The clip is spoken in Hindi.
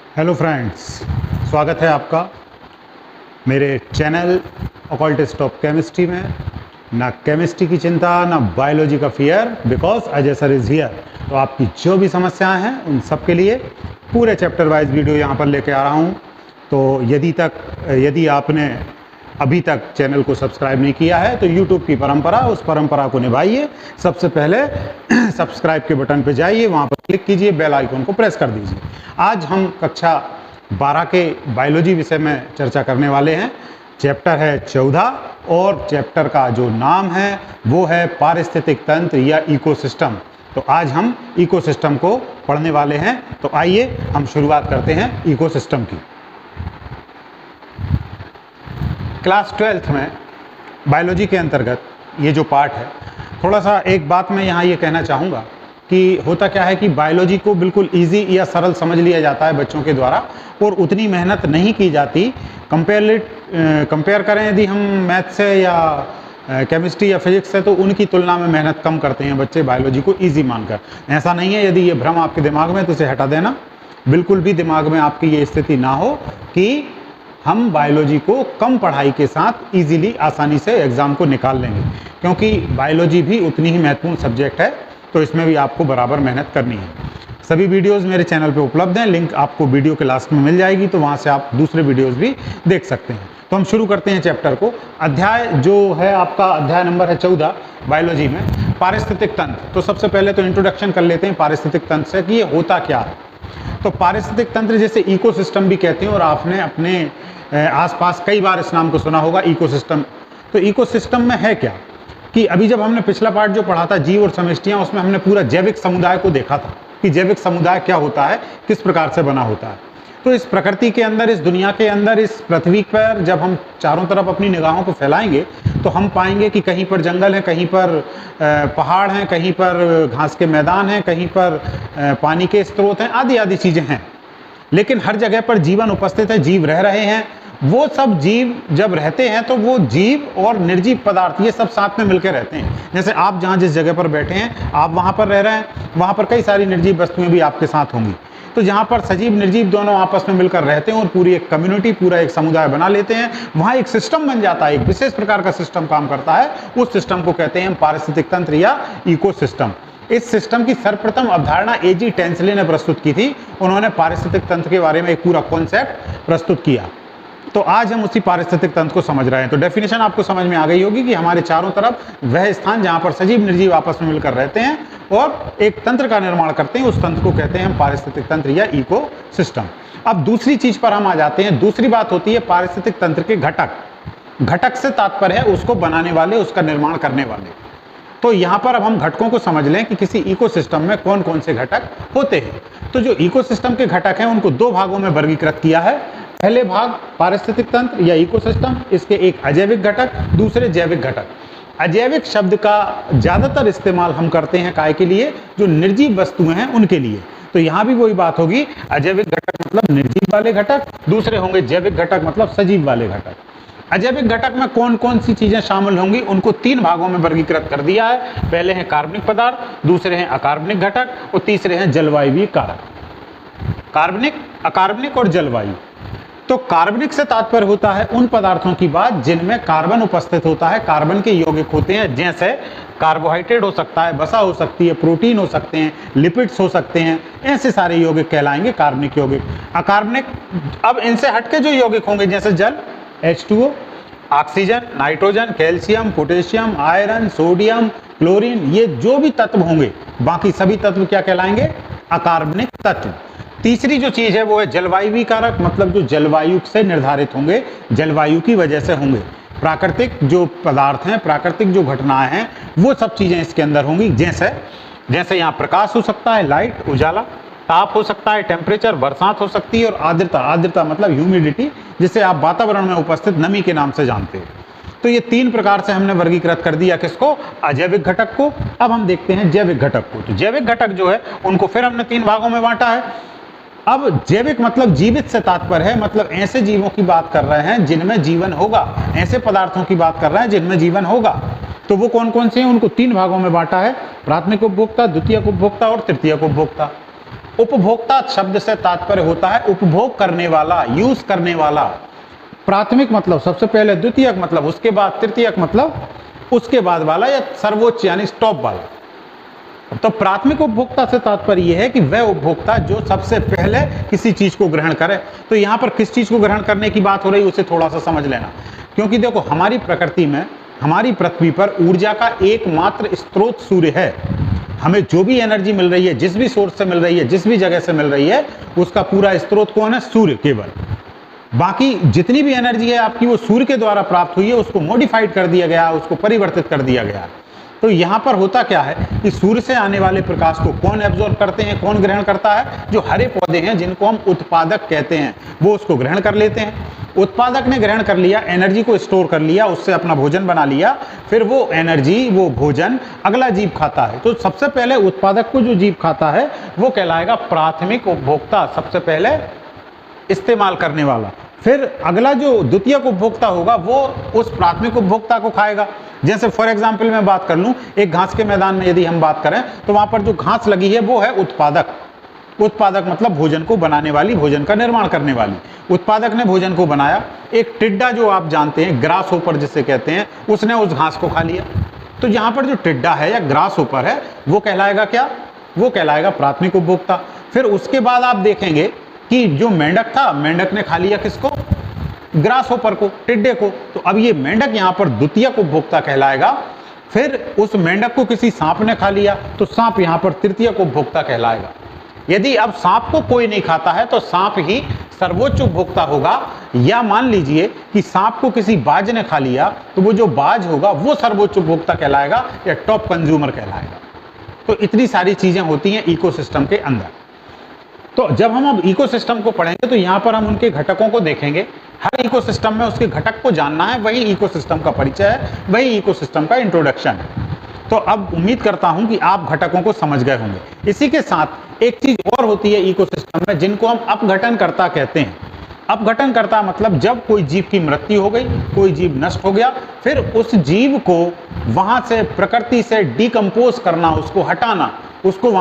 हेलो फ्रेंड्स, स्वागत है आपका मेरे चैनल ऑकल्टिस्ट ऑफ केमिस्ट्री में। ना केमिस्ट्री की चिंता, ना बायोलॉजी का fear, because Ajay sir is here. तो आपकी जो भी समस्याएं हैं उन सब के लिए पूरे चैप्टर वाइज वीडियो यहाँ पर लेके आ रहा हूँ। तो यदि आपने अभी तक चैनल को सब्सक्राइब नहीं किया है तो YouTube की परंपरा, उस परंपरा को निभाइए। सबसे पहले सब्सक्राइब के बटन पर जाइए, वहाँ पर क्लिक कीजिए, बेल आइकन को प्रेस कर दीजिए। आज हम कक्षा 12 के बायोलॉजी विषय में चर्चा करने वाले हैं। चैप्टर है 14 और चैप्टर का जो नाम है वो है पारिस्थितिक तंत्र या इकोसिस्टम। तो आज हम इकोसिस्टम को पढ़ने वाले हैं। तो आइए हम शुरुआत करते हैं इकोसिस्टम की। क्लास 12th में बायोलॉजी के अंतर्गत ये जो पार्ट है, थोड़ा सा एक बात मैं यहाँ ये कहना चाहूँगा कि होता क्या है कि बायोलॉजी को बिल्कुल इजी या सरल समझ लिया जाता है बच्चों के द्वारा, और उतनी मेहनत नहीं की जाती। कंपेयर करें यदि हम मैथ से या केमिस्ट्री या फिजिक्स से, तो उनकी तुलना में मेहनत कम करते हैं बच्चे बायोलॉजी को ईजी मानकर। ऐसा नहीं है, यदि ये भ्रम आपके दिमाग में तो इसे हटा देना। बिल्कुल भी दिमाग में आपकी ये स्थिति ना हो कि हम बायोलॉजी को कम पढ़ाई के साथ इजीली आसानी से एग्ज़ाम को निकाल लेंगे, क्योंकि बायोलॉजी भी उतनी ही महत्वपूर्ण सब्जेक्ट है। तो इसमें भी आपको बराबर मेहनत करनी है। सभी वीडियोस मेरे चैनल पे उपलब्ध हैं, लिंक आपको वीडियो के लास्ट में मिल जाएगी, तो वहाँ से आप दूसरे वीडियोस भी देख सकते हैं। तो हम शुरू करते हैं चैप्टर को। अध्याय जो है आपका, अध्याय नंबर है 14 बायोलॉजी में, पारिस्थितिक तंत्र। तो सबसे पहले तो इंट्रोडक्शन कर लेते हैं पारिस्थितिक तंत्र से कि ये होता क्या है। तो पारिस्थितिक तंत्र जैसे इकोसिस्टम भी कहते हैं, और आपने अपने आसपास कई बार इस नाम को सुना होगा, इकोसिस्टम। तो इकोसिस्टम में है क्या कि अभी जब हमने पिछला पार्ट जो पढ़ा था जीव और समष्टियाँ, उसमें हमने पूरा जैविक समुदाय को देखा था कि जैविक समुदाय क्या होता है, किस प्रकार से बना होता है। तो इस प्रकृति के अंदर, इस दुनिया के अंदर, इस पृथ्वी पर जब हम चारों तरफ अपनी निगाहों को फैलाएंगे तो हम पाएंगे कि कहीं पर जंगल है, कहीं पर पहाड़ हैं, कहीं पर घास के मैदान हैं, कहीं पर पानी के स्रोत हैं, आदि आदि चीज़ें हैं। लेकिन हर जगह पर जीवन उपस्थित है, जीव रह रहे हैं। वो सब जीव जब रहते हैं तो वो जीव और निर्जीव पदार्थ ये सब साथ में मिलकर रहते हैं। जैसे आप जहाँ जिस जगह पर बैठे हैं, आप वहाँ पर रह रहे हैं, वहाँ पर कई सारी निर्जीव वस्तुएं भी आपके साथ होंगी। तो जहाँ पर सजीव निर्जीव दोनों आपस में मिलकर रहते हैं और पूरी एक कम्युनिटी, पूरा एक समुदाय बना लेते हैं, वहाँ एक सिस्टम बन जाता है, एक विशेष प्रकार का सिस्टम काम करता है। उस सिस्टम को कहते हैं पारिस्थितिक तंत्र या इकोसिस्टम। इस सिस्टम की सर्वप्रथम अवधारणा एजी टेंसले ने प्रस्तुत की थी। उन्होंने पारिस्थितिक तंत्र के बारे में एक पूरा कॉन्सेप्ट प्रस्तुत किया। तो आज हम उसी पारिस्थितिक तंत्र को समझ रहे हैं। तो डेफिनेशन आपको समझ में आ गई होगी कि हमारे चारों तरफ वह स्थान जहां पर सजीव निर्जीव आपस में मिलकर रहते हैं और एक तंत्र का निर्माण करते हैं, उस तंत्र को कहते हैं हम पारिस्थितिक तंत्र या इकोसिस्टम। अब दूसरी चीज पर हम आ जाते हैं। दूसरी बात होती है पारिस्थितिक तंत्र के घटक। घटक से तात्पर्य है उसको बनाने वाले, उसका निर्माण करने वाले। तो यहाँ पर अब हम घटकों को समझ लें कि किसी इकोसिस्टम में कौन कौन से घटक होते हैं। तो जो इकोसिस्टम के घटक हैं उनको दो भागों में वर्गीकृत किया है। पहले भाग पारिस्थितिक तंत्र या इकोसिस्टम, इसके एक अजैविक घटक, दूसरे जैविक घटक। अजैविक शब्द का ज्यादातर इस्तेमाल हम करते हैं काय के लिए, जो निर्जीव वस्तुएं हैं उनके लिए। तो यहाँ भी वही बात होगी, अजैविक घटक मतलब निर्जीव वाले घटक, दूसरे होंगे जैविक घटक मतलब सजीव वाले घटक। अजैविक घटक में कौन कौन सी चीजें शामिल होंगी उनको तीन भागों में वर्गीकृत कर दिया है। पहले हैं कार्बनिक पदार्थ, दूसरे हैं अकार्बनिक घटक और तीसरे हैं जलवायु कारक। कार्बनिक, अकार्बनिक और जलवायु। तो कार्बनिक से तात्पर्य होता है उन पदार्थों की बात जिनमें कार्बन उपस्थित होता है, कार्बन के यौगिक होते हैं। जैसे कार्बोहाइड्रेट हो सकता है, वसा हो सकती है, प्रोटीन हो सकते हैं, लिपिड्स हो सकते हैं, ऐसे सारे यौगिक कहलाएंगे कार्बनिक यौगिक। अकार्बनिक, अब इनसे हटके जो यौगिक होंगे जैसे जल H2O, oxygen, nitrogen, calcium, potassium, iron, sodium, chlorine, ये जो भी तत्व होंगे, बाकी सभी तत्व क्या कहलाएंगे? अकार्बनिक तत्व। तीसरी जो चीज है वो है जलवायु कारक, मतलब जो जलवायु से निर्धारित होंगे, जलवायु की वजह से होंगे। प्राकृतिक जो पदार्थ हैं, प्राकृतिक जो घटनाएं हैं, वो सब चीजें इसके अंदर होंगी। जैसे यहाँ प्रकाश हो सकता है, लाइट, उजाला, ताप हो सकता है, टेम्परेचर, बरसात हो सकती है, और आर्द्रता, आर्द्रता मतलब ह्यूमिडिटी, जिसे आप वातावरण में उपस्थित नमी के नाम से जानते हैं। तो ये तीन प्रकार से हमने वर्गीकृत कर दिया किसको? अजैविक घटक को। अब हम देखते हैं जैविक घटक को। तो जैविक घटक जो है उनको फिर हमने तीन भागों में बांटा है। अब जैविक मतलब जीवित से तात्पर्य है, मतलब ऐसे जीवों की बात कर रहे हैं जिनमें जीवन होगा, ऐसे पदार्थों की बात कर रहे हैं जिनमें जीवन होगा। तो वो कौन कौन से हैं? उनको तीन भागों में बांटा है, प्राथमिक उपभोक्ता, द्वितीयक उपभोक्ता और तृतीयक उपभोक्ता। उपभोक्ता शब्द से तात्पर्य होता है उपभोग करने वाला, यूज करने वाला। प्राथमिक मतलब सबसे पहले, द्वितीयक मतलब उसके बाद, तृतीयक मतलब उसके बाद वाला, या सर्वोच्च यानी स्टॉप वाला। तो प्राथमिक उपभोक्ता से तात्पर्य यह है कि वह उपभोक्ता जो सबसे पहले किसी चीज को ग्रहण करे। तो यहां पर किस चीज को ग्रहण करने की बात हो रही है उसे थोड़ा सा समझ लेना, क्योंकि देखो हमारी प्रकृति में, हमारी पृथ्वी पर ऊर्जा का एकमात्र स्रोत सूर्य है। हमें जो भी एनर्जी मिल रही है, जिस भी सोर्स से मिल रही है, जिस भी जगह से मिल रही है, उसका पूरा स्रोत कौन है? सूर्य केवल। बाकी जितनी भी एनर्जी है आपकी वो सूर्य के द्वारा प्राप्त हुई है, उसको मॉडिफाइड कर दिया गया, उसको परिवर्तित कर दिया गया। तो यहाँ पर होता क्या है कि सूर्य से आने वाले प्रकाश को कौन एब्जॉर्ब करते हैं, कौन ग्रहण करता है? जो हरे पौधे हैं जिनको हम उत्पादक कहते हैं, वो उसको ग्रहण कर लेते हैं। उत्पादक ने ग्रहण कर लिया, एनर्जी को स्टोर कर लिया, उससे अपना भोजन बना लिया, फिर वो एनर्जी, वो भोजन अगला जीव खाता है। तो सबसे पहले उत्पादक को जो जीव खाता है वो कहलाएगा प्राथमिक उपभोक्ता, सबसे पहले इस्तेमाल करने वाला। फिर अगला जो द्वितीयक उपभोक्ता होगा वो उस प्राथमिक उपभोक्ता को खाएगा। जैसे फॉर एग्जांपल मैं बात कर लूं, एक घास के मैदान में यदि हम बात करें तो वहां पर जो घास लगी है वो है उत्पादक। उत्पादक मतलब भोजन को बनाने वाली, भोजन का निर्माण करने वाली। उत्पादक ने भोजन को बनाया। एक टिड्डा जो आप जानते हैं, ग्रास होपर जिसे कहते हैं, उसने उस घास को खा लिया। तो यहाँ पर जो टिड्डा है या ग्रास होपर है वो कहलाएगा क्या? वो कहलाएगा प्राथमिक उपभोक्ता। फिर उसके बाद आप देखेंगे कि जो मेंढक था, मेंढक ने खा लिया किसको? ग्रास होपर को, टिड्डे को। तो अब ये मेंढक यहाँ पर द्वितीयक उपभोक्ता कहलाएगा। फिर उस मेंढक को किसी सांप ने खा लिया तो सांप यहाँ पर तृतीयक उपभोक्ता कहलाएगा। यदि अब सांप को कोई नहीं खाता है तो सांप ही सर्वोच्च उपभोक्ता होगा। या मान लीजिए कि सांप को किसी बाज ने खा लिया तो वो जो बाज होगा वो सर्वोच्च उपभोक्ता कहलाएगा या टॉप कंज्यूमर कहलाएगा। तो इतनी सारी चीजें होती हैं इकोसिस्टम के अंदर। तो जब हम अब इकोसिस्टम को पढ़ेंगे तो यहाँ पर हम उनके घटकों को देखेंगे। हर इकोसिस्टम में उसके घटक को जानना है, वही इकोसिस्टम का परिचय है, वही इकोसिस्टम का इंट्रोडक्शन है। तो अब उम्मीद करता हूं कि आप घटकों को समझ गए होंगे। इसी के साथ एक चीज और होती है इकोसिस्टम में जिनको हम अपघटनकर्ता कहते हैं। अपघटनकर्ता मतलब जब कोई जीव की मृत्यु हो गई, कोई जीव नष्ट हो गया, फिर उस जीव को वहां से, प्रकृति से डिकम्पोज करना, उसको हटाना, उसको